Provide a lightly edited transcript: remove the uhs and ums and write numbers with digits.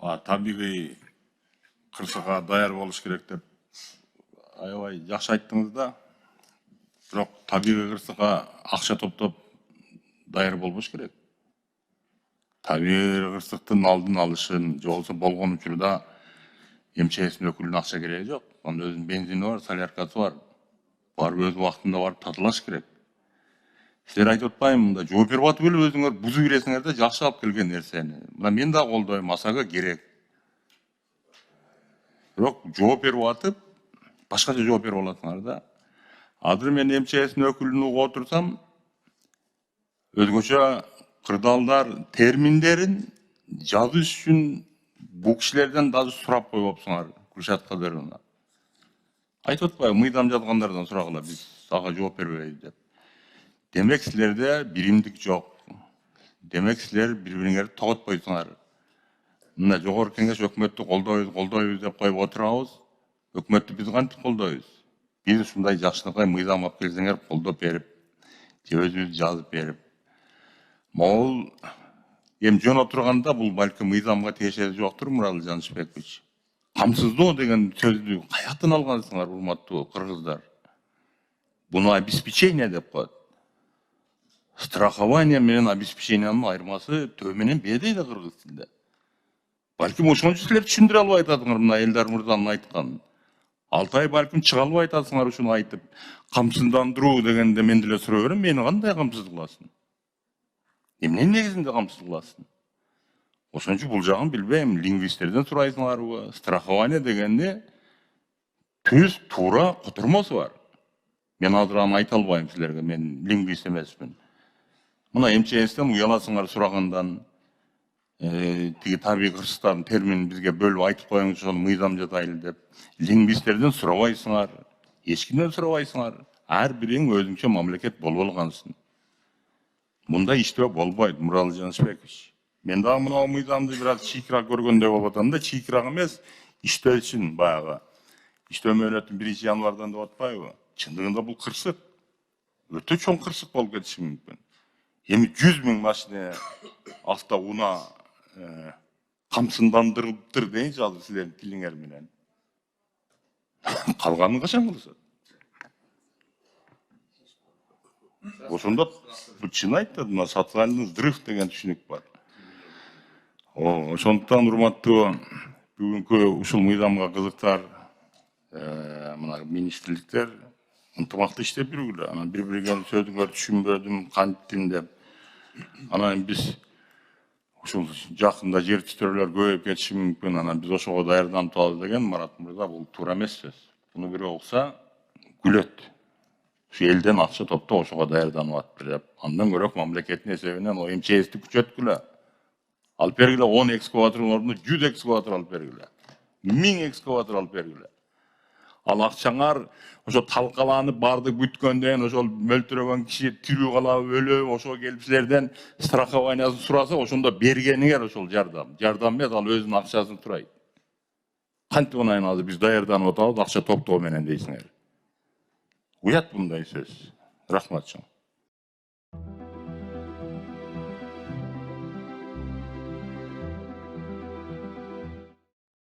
Табигый кырсыкка даяр болуш керек деп аябай жакшы айттыңыз да. Бирок табигый кырсыкка акча топтоп даяр болбош керек. Табигый кырсыктын алдын алышын, же болбосо болгон учурда МЧСтин өкүлүнүн акча кереги жок. Анын өзүнүн бензини бар, соляркасы бар. Барып өз убактында барып татылаш керек. Силер айтып атпаймынбы, мында жооп берип атып эле өзүңөр бузуп иресиңер да жакшы алып келген нерсени. Мына мен да колдойм, асага керек. Бирок жооп берип атып, башкача жооп берип аласыңар да. Азыр мен МЧСтин өкүлүн угуп отурсам, өзгөчө кырдаалдар терминдерин жазыш үчүн бул кишилерден даже сурап коюп атсыңар, Куршат Кадыровна. Айтып атпайбы, мыйзам жазгандардан сурагыла, биз ага жооп бербейбиз деп. Демек силерде биримдик жок. Демек силер бири-бириңерди тоготпойсуңар. Мына жогорку кеңеш өкмөттү колдойбуз деп коюп отурабыз. Өкмөттү биз кантип колдойбуз? Биз ушундай жакшынакай мыйзам алып келсеңер колдоп берип, же өзүбүз жазып берип. Могул эми жөн отурганда бул балким мыйзамга тиешеси жоктур, Муралы Жанышбекович. Камсыздоо деген сөздү каяктан алгансыңар, урматтуу кыргыздар? Буну обеспечение деп коет. Страхование менен обеспечениянын айырмасы төө менен б дейт кыргыз тилинде. Балким ошон үчүн силер түшүндүрө албай атасыңар мына Элдар мырзанын айтканын. Алтай балким чыга албай атасыңар ушуну айтып. Камсыздандыруу дегенде мен деле суроо берем, мени кандай камсыз кыласың? Эмненин негизинде камсыз кыласың? Ошон үчүн бул жагын билбейм, лингвисттерден сурайсыңарбы? Страхование дегенде түз туура котормосу бар. Мен азыр аны айта албайм силерге, мен лингвист эмесмин. Мына МЧСтен уяласыңар сурагандан, тиги табигый кырсыктардын терминин бизге бөлүп айтып коюңуз, ошону мыйзам жазайлы деп. Лингвисттерден сурабайсыңар, эч кимден сурабайсыңар. Ар бириң өзүңчө мамлекет болуп алгансың. Мында иштөө болбойт, Муралы Жанышбекович. Мен дагы мына мыйзамды бир аз чийкирак көргөндөй болуп атам да, чийкирак эмес, иштөө үчүн баягы. Иштөө мөөнөтүн 1 январдан деп атпайбы? Чындыгында бул кырсык. Өтө чоң кырсык болуп кетиши мүмкүн. Эми 100 000 машина автоунаа камсыздандырылыптыр дейинчи азыр силердин тилиңер менен. Калганын качан кылышат? Ошондо чын айтты, мына социальный взрыв деген түшүнүк бар. Ошондуктан урматтуу бүгүнкү ушул мыйзамга кызыктар мына министрликтер ынтымактуу иштеп жүргүлө. Анан бири-биринин сөзүңөрдү түшүнбөдүм, кантиптин деп. Анан биз ушул жакында жер титирөөлөр көбөйүп кетиши мүмкүн. Анан биз ошого даярданып турабыз деген Марат мырза, бул туура эмес сөз. Буну бирөө укса күлөт. Ушу элден акча топтоп ошого даярданып атыптыр деп. Андан көрөк мамлекеттин эсебинен о МЧСти күчөткүлө. Алып бергиле 10 экскаватордун ордуна 100 экскаватор алып бергиле. 1000 экскаватор алып бергиле. Ал акчаңар ошо талкаланып бардык бүткөндөн ошол мөлтүрөгөн киши тирүү калабы, өлөбү, ошого келип силерден страхованиясын сураса, ошондо бергениңер ошол жардам. Жардам эмес, ал өзүнүн акчасын сурайт. Кантип анан азыр биз даярданып атабыз акча топтоо менен дейсиңер? Уят мындай сөз. Рахмат чоң.